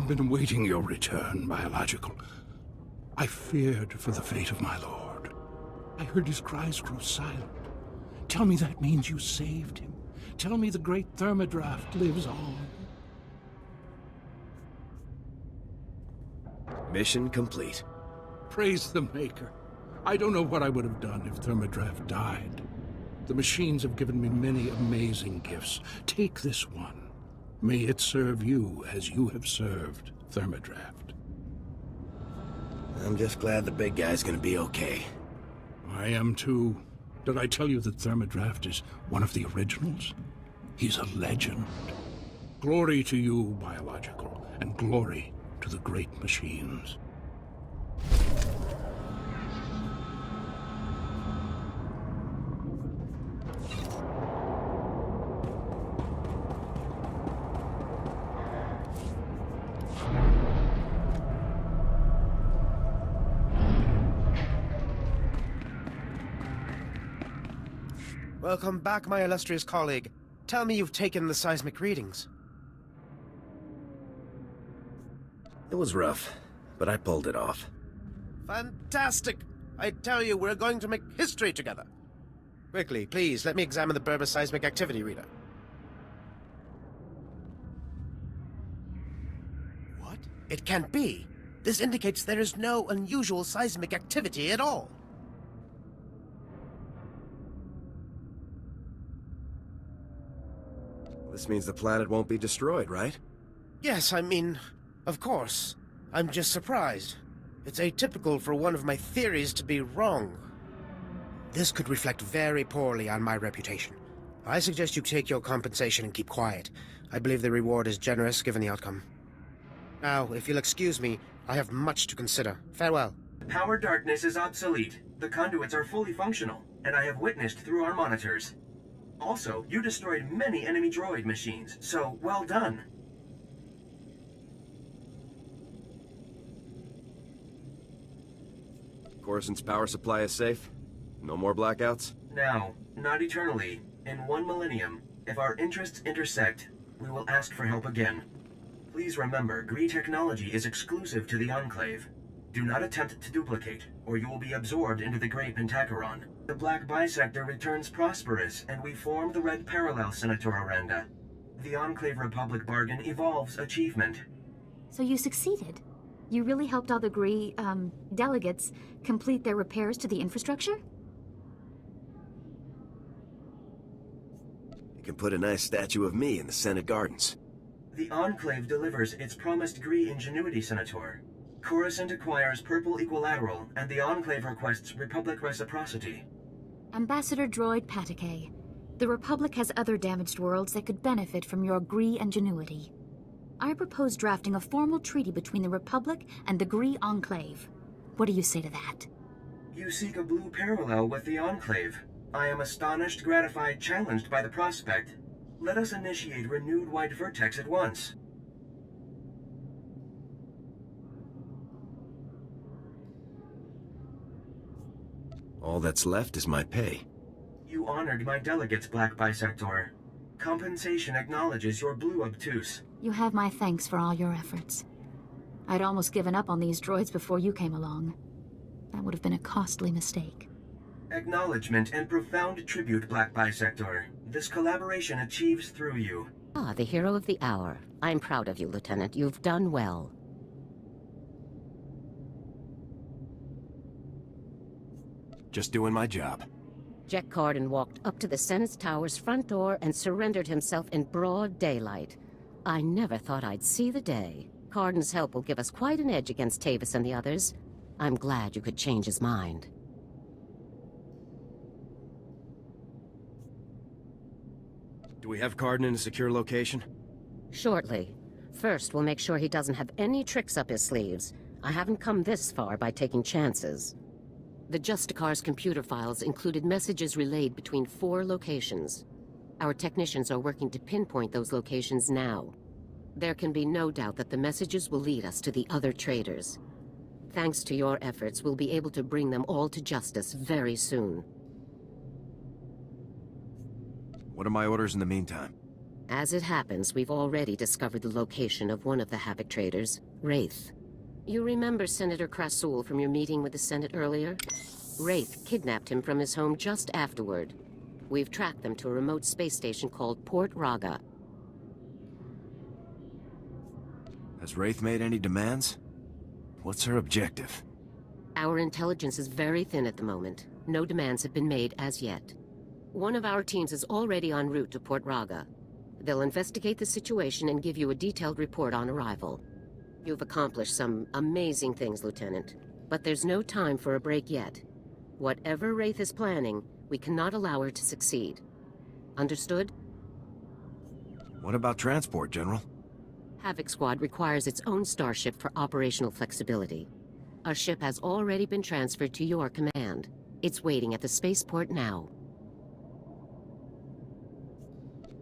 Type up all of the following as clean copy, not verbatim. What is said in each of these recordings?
been awaiting your return, Biological. I feared for the fate of my lord. I heard his cries grow silent. Tell me that means you saved him. Tell me the great Thermodraft lives on. Mission complete. Praise the Maker. I don't know what I would have done if Thermodraft died. The machines have given me many amazing gifts. Take this one. May it serve you as you have served Thermodraft. I'm just glad the big guy's gonna be okay. I am too. Did I tell you that Thermodraft is one of the originals? He's a legend. Glory to you, Biological, and glory to the great machines. Welcome back, my illustrious colleague. Tell me you've taken the seismic readings. It was rough, but I pulled it off. Fantastic! I tell you, we're going to make history together. Quickly, please, let me examine the Berber seismic activity reader. What? It can't be. This indicates there is no unusual seismic activity at all. This means the planet won't be destroyed, right? Yes, I mean, of course. I'm just surprised. It's atypical for one of my theories to be wrong. This could reflect very poorly on my reputation. I suggest you take your compensation and keep quiet. I believe the reward is generous given the outcome. Now, if you'll excuse me, I have much to consider. Farewell. Power darkness is obsolete. The conduits are fully functional, and I have witnessed through our monitors. Also, you destroyed many enemy droid machines, so well done. Coruscant's power supply is safe? No more blackouts? Now, not eternally. In 1 millennium, if our interests intersect, we will ask for help again. Please remember, Gree technology is exclusive to the Enclave. Do not attempt to duplicate, or you will be absorbed into the Great Pentacheron. The Black Bisector returns prosperous, and we form the Red Parallel, Senator Aranda. The Enclave Republic bargain evolves achievement. So you succeeded? You really helped all the Gree, delegates complete their repairs to the infrastructure? You can put a nice statue of me in the Senate Gardens. The Enclave delivers its promised Gree ingenuity, Senator. Coruscant acquires Purple Equilateral, and the Enclave requests Republic reciprocity. Ambassador Droid Patakay, the Republic has other damaged worlds that could benefit from your Gree ingenuity. I propose drafting a formal treaty between the Republic and the Gree Enclave. What do you say to that? You seek a blue parallel with the Enclave. I am astonished, gratified, challenged by the prospect. Let us initiate renewed white vertex at once. All that's left is my pay. You honored my delegates, Black Bisector. Compensation acknowledges your blue obtuse. You have my thanks for all your efforts. I'd almost given up on these droids before you came along. That would have been a costly mistake. Acknowledgement and profound tribute, Black Bisector. This collaboration achieves through you. Ah, the hero of the hour. I'm proud of you, Lieutenant. You've done well. Just doing my job. Jack Carden walked up to the Senate's tower's front door and surrendered himself in broad daylight. I never thought I'd see the day. Carden's help will give us quite an edge against Tavis and the others. I'm glad you could change his mind. Do we have Carden in a secure location? Shortly. First, we'll make sure he doesn't have any tricks up his sleeves. I haven't come this far by taking chances. The Justicar's computer files included messages relayed between 4 locations. Our technicians are working to pinpoint those locations now. There can be no doubt that the messages will lead us to the other traitors. Thanks to your efforts, we'll be able to bring them all to justice very soon. What are my orders in the meantime? As it happens, we've already discovered the location of one of the Havoc traders, Wraith. You remember Senator Krasul from your meeting with the Senate earlier? Wraith kidnapped him from his home just afterward. We've tracked them to a remote space station called Port Raga. Has Wraith made any demands? What's her objective? Our intelligence is very thin at the moment. No demands have been made as yet. One of our teams is already en route to Port Raga. They'll investigate the situation and give you a detailed report on arrival. You've accomplished some amazing things, Lieutenant. But there's no time for a break yet. Whatever Wraith is planning, we cannot allow her to succeed. Understood? What about transport, General? Havoc Squad requires its own starship for operational flexibility. A ship has already been transferred to your command. It's waiting at the spaceport now.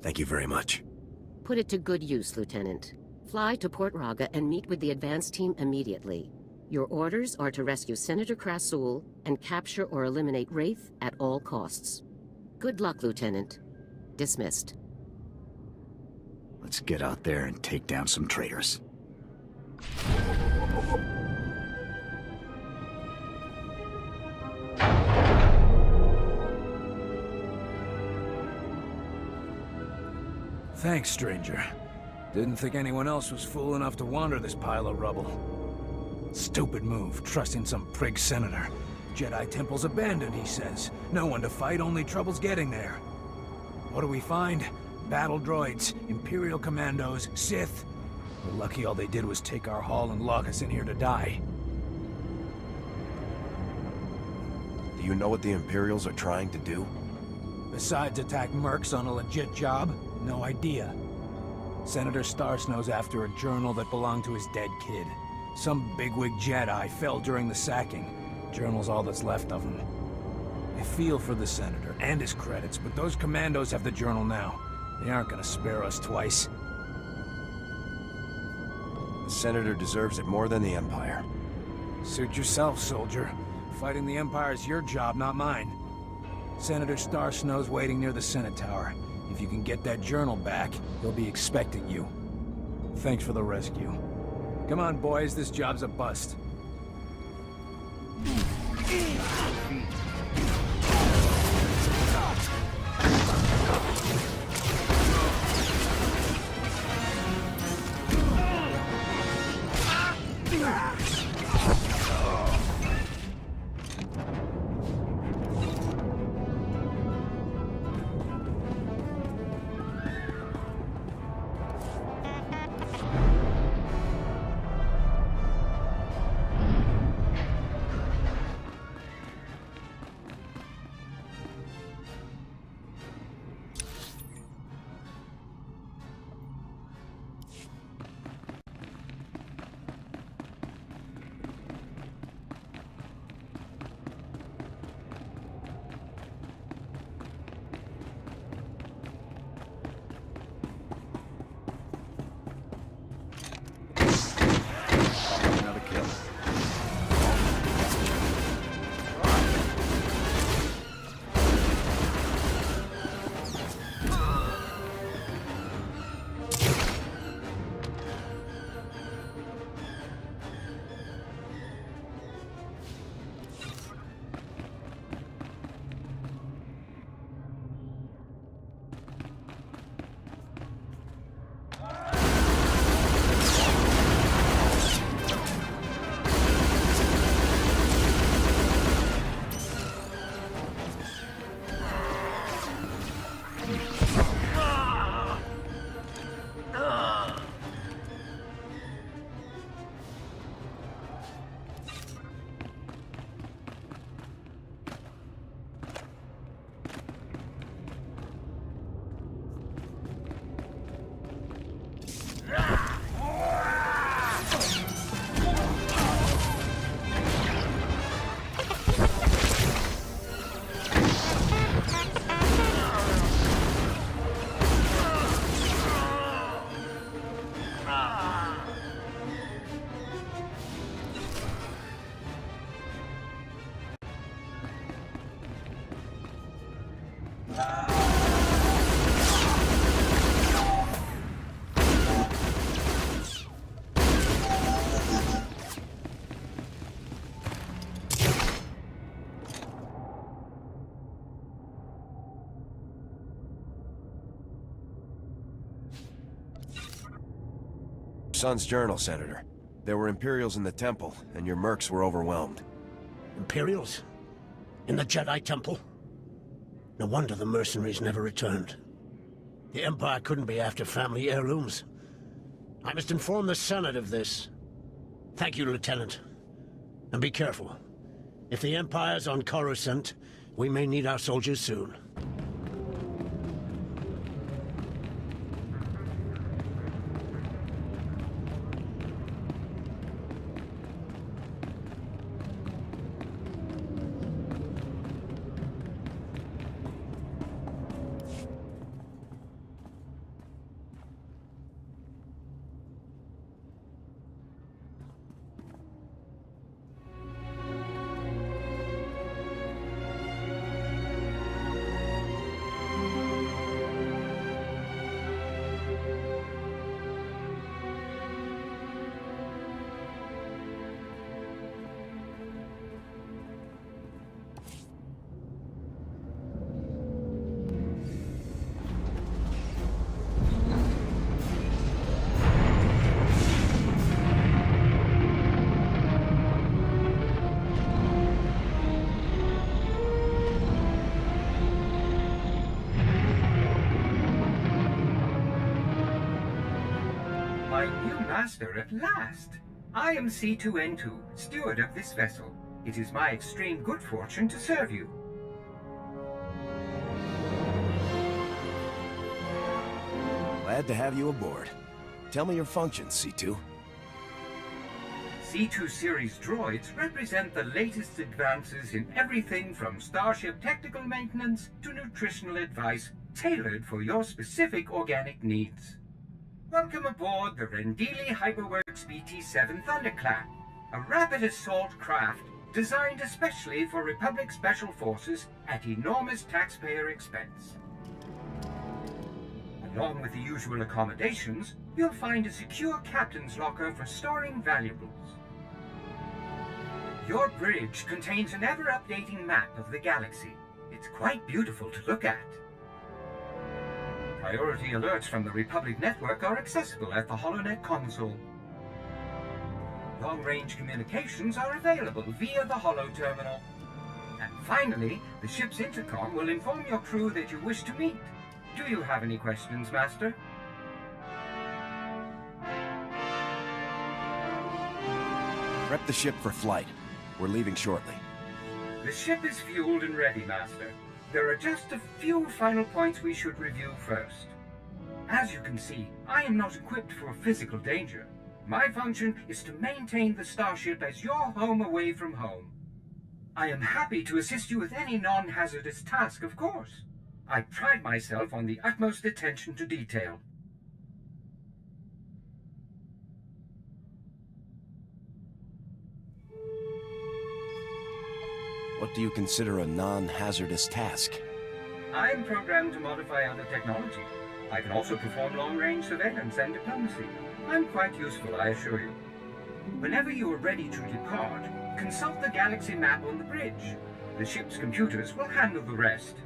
Thank you very much. Put it to good use, Lieutenant. Fly to Port Raga and meet with the advance team immediately. Your orders are to rescue Senator Krasul and capture or eliminate Wraith at all costs. Good luck, Lieutenant. Dismissed. Let's get out there and take down some traitors. Thanks, stranger. Didn't think anyone else was fool enough to wander this pile of rubble. Stupid move, trusting some prig senator. Jedi temple's abandoned, he says. No one to fight, only trouble's getting there. What do we find? Battle droids, Imperial commandos, Sith. We're lucky all they did was take our haul and lock us in here to die. Do you know what the Imperials are trying to do? Besides attack mercs on a legit job, no idea. Senator Starsnow's after a journal that belonged to his dead kid. Some bigwig Jedi fell during the sacking. Journal's all that's left of him. I feel for the Senator and his credits, but those commandos have the journal now. They aren't gonna spare us twice. The Senator deserves it more than the Empire. Suit yourself, soldier. Fighting the Empire's your job, not mine. Senator Starsnow's waiting near the Senate Tower. If you can get that journal back, he'll be expecting you. Thanks for the rescue. Come on, boys, this job's a bust. Son's journal, Senator. There were Imperials in the temple, and your mercs were overwhelmed. Imperials? In the Jedi Temple? No wonder the mercenaries never returned. The Empire couldn't be after family heirlooms. I must inform the Senate of this. Thank you, Lieutenant. And be careful. If the Empire's on Coruscant, we may need our soldiers soon. My new master at last! I am C2N2, steward of this vessel. It is my extreme good fortune to serve you. Glad to have you aboard. Tell me your functions, C2. C2 series droids represent the latest advances in everything from starship technical maintenance to nutritional advice tailored for your specific organic needs. Welcome aboard the Rendili Hyperworks BT-7 Thunderclap, a rapid assault craft designed especially for Republic Special Forces at enormous taxpayer expense. Along with the usual accommodations, you'll find a secure captain's locker for storing valuables. Your bridge contains an ever-updating map of the galaxy. It's quite beautiful to look at. Priority alerts from the Republic network are accessible at the HoloNet console. Long-range communications are available via the Holo Terminal. And finally, the ship's intercom will inform your crew that you wish to meet. Do you have any questions, Master? Prep the ship for flight. We're leaving shortly. The ship is fueled and ready, Master. There are just a few final points we should review first. As you can see, I am not equipped for physical danger. My function is to maintain the starship as your home away from home. I am happy to assist you with any non-hazardous task, of course. I pride myself on the utmost attention to detail. What do you consider a non-hazardous task? I am programmed to modify other technology. I can also perform long-range surveillance and diplomacy. I'm quite useful, I assure you. Whenever you are ready to depart, consult the galaxy map on the bridge. The ship's computers will handle the rest.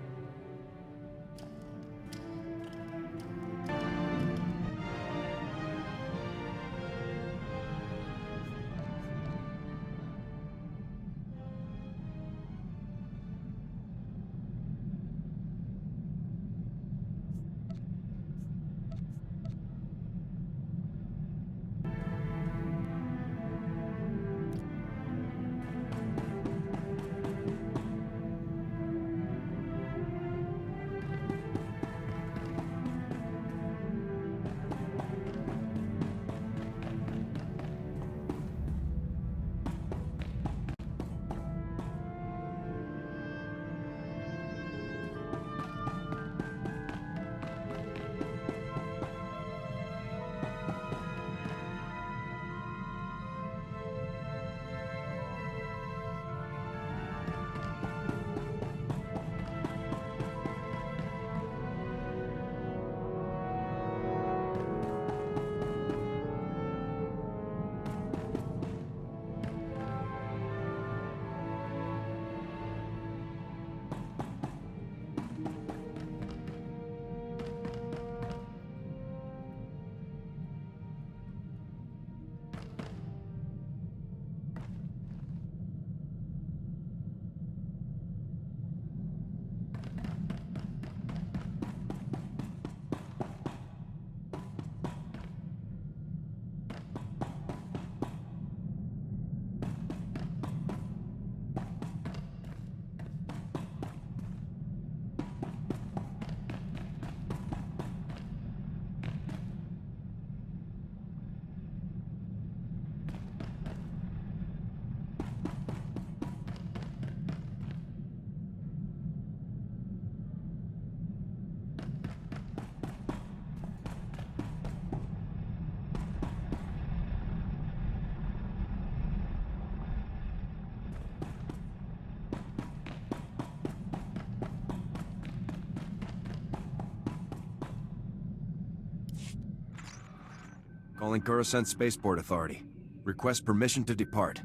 Calling Coruscant Spaceport Authority. Request permission to depart.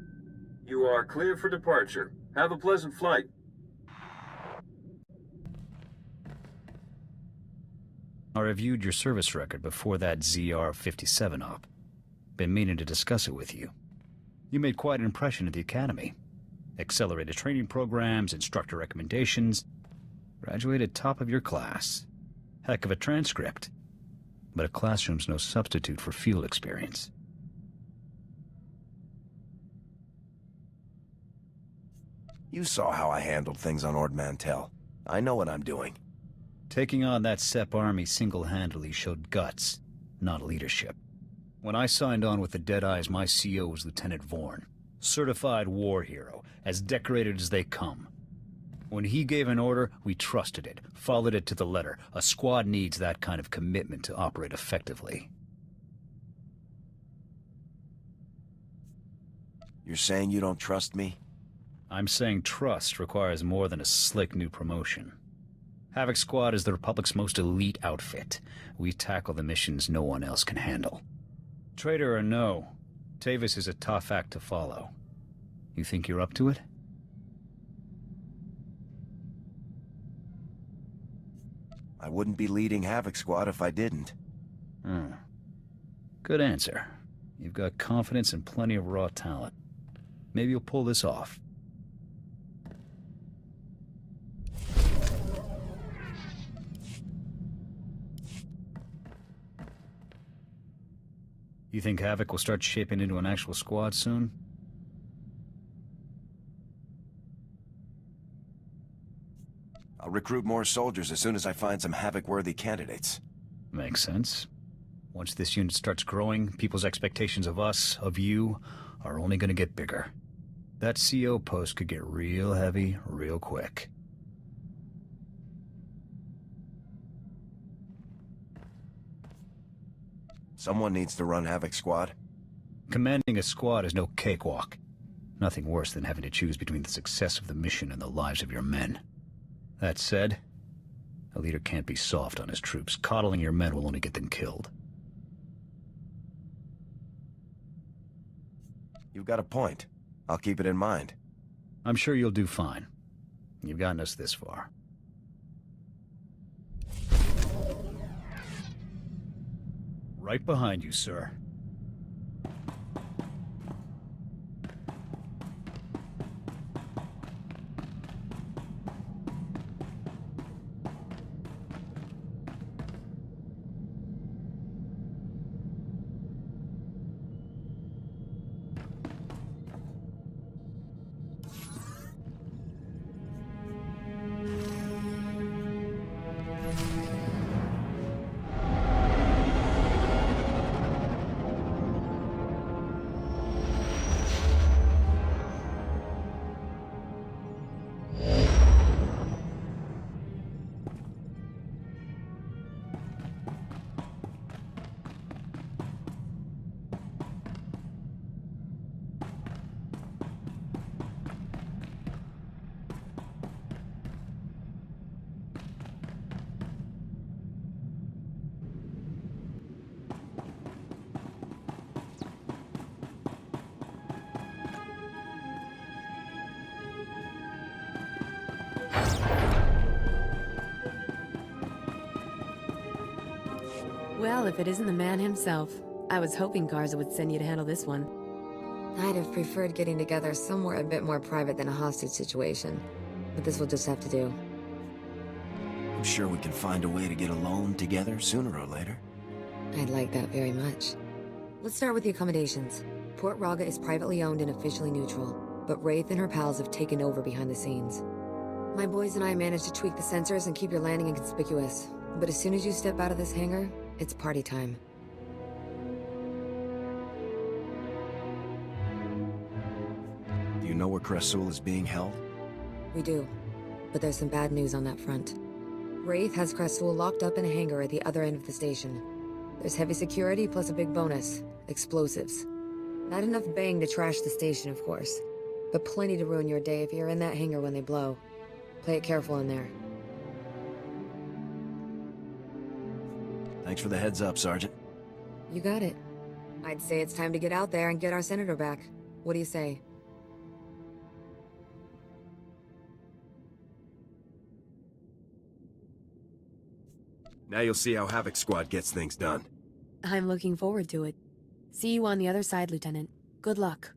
You are clear for departure. Have a pleasant flight. I reviewed your service record before that ZR-57 op. Been meaning to discuss it with you. You made quite an impression at the Academy. Accelerated training programs, instructor recommendations. Graduated top of your class. Heck of a transcript. But a classroom's no substitute for field experience. You saw how I handled things on Ord Mantell. I know what I'm doing. Taking on that SEP army single-handedly showed guts, not leadership. When I signed on with the Deadeyes, my CO was Lieutenant Vorn. Certified war hero, as decorated as they come. When he gave an order, we trusted it, followed it to the letter. A squad needs that kind of commitment to operate effectively. You're saying you don't trust me? I'm saying trust requires more than a slick new promotion. Havoc Squad is the Republic's most elite outfit. We tackle the missions no one else can handle. Traitor or no, Tavis is a tough act to follow. You think you're up to it? I wouldn't be leading Havoc Squad if I didn't. Good answer. You've got confidence and plenty of raw talent. Maybe you'll pull this off. You think Havoc will start shaping into an actual squad soon? I'll recruit more soldiers as soon as I find some Havoc-worthy candidates. Makes sense. Once this unit starts growing, people's expectations of us, of you, are only gonna get bigger. That CO post could get real heavy, real quick. Someone needs to run Havoc Squad. Commanding a squad is no cakewalk. Nothing worse than having to choose between the success of the mission and the lives of your men. That said, a leader can't be soft on his troops. Coddling your men will only get them killed. You've got a point. I'll keep it in mind. I'm sure you'll do fine. You've gotten us this far. Right behind you, sir. Well, if it isn't the man himself, I was hoping Garza would send you to handle this one. I'd have preferred getting together somewhere a bit more private than a hostage situation, but this will just have to do. I'm sure we can find a way to get alone together sooner or later. I'd like that very much. Let's start with the accommodations. Port Raga is privately owned and officially neutral, but Wraith and her pals have taken over behind the scenes. My boys and I managed to tweak the sensors and keep your landing inconspicuous, but as soon as you step out of this hangar, it's party time. Do you know where Kresul is being held? We do, but there's some bad news on that front. Wraith has Kresul locked up in a hangar at the other end of the station. There's heavy security plus a big bonus, explosives. Not enough bang to trash the station, of course, but plenty to ruin your day if you're in that hangar when they blow. Play it careful in there. Thanks for the heads up, Sergeant. You got it. I'd say it's time to get out there and get our senator back. What do you say? Now you'll see how Havoc Squad gets things done. I'm looking forward to it. See you on the other side, Lieutenant. Good luck.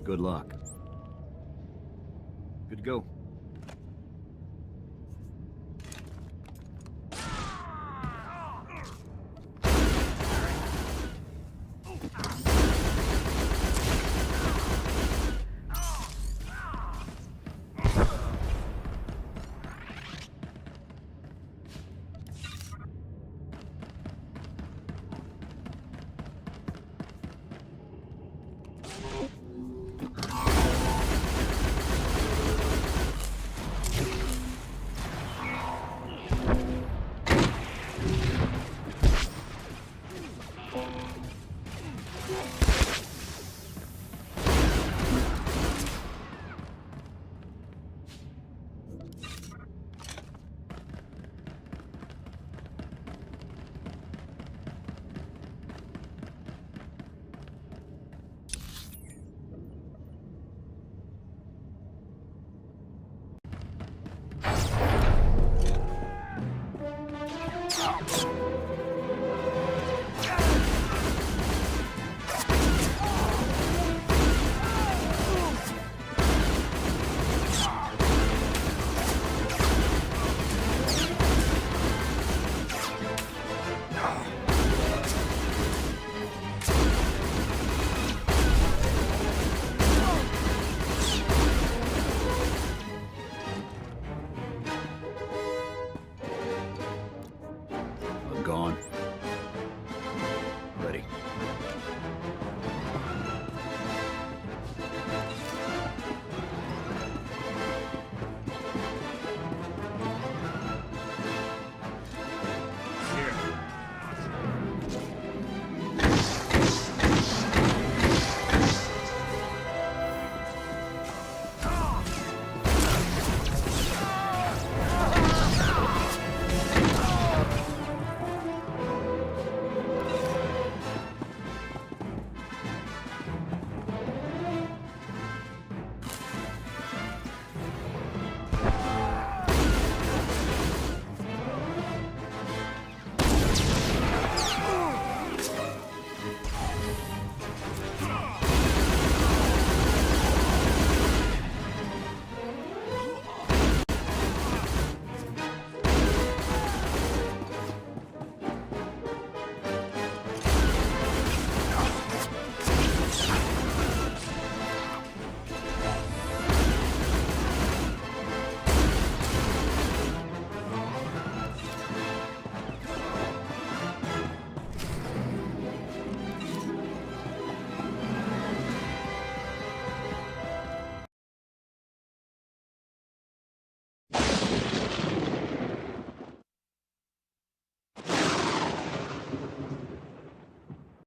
Good luck. Good to go.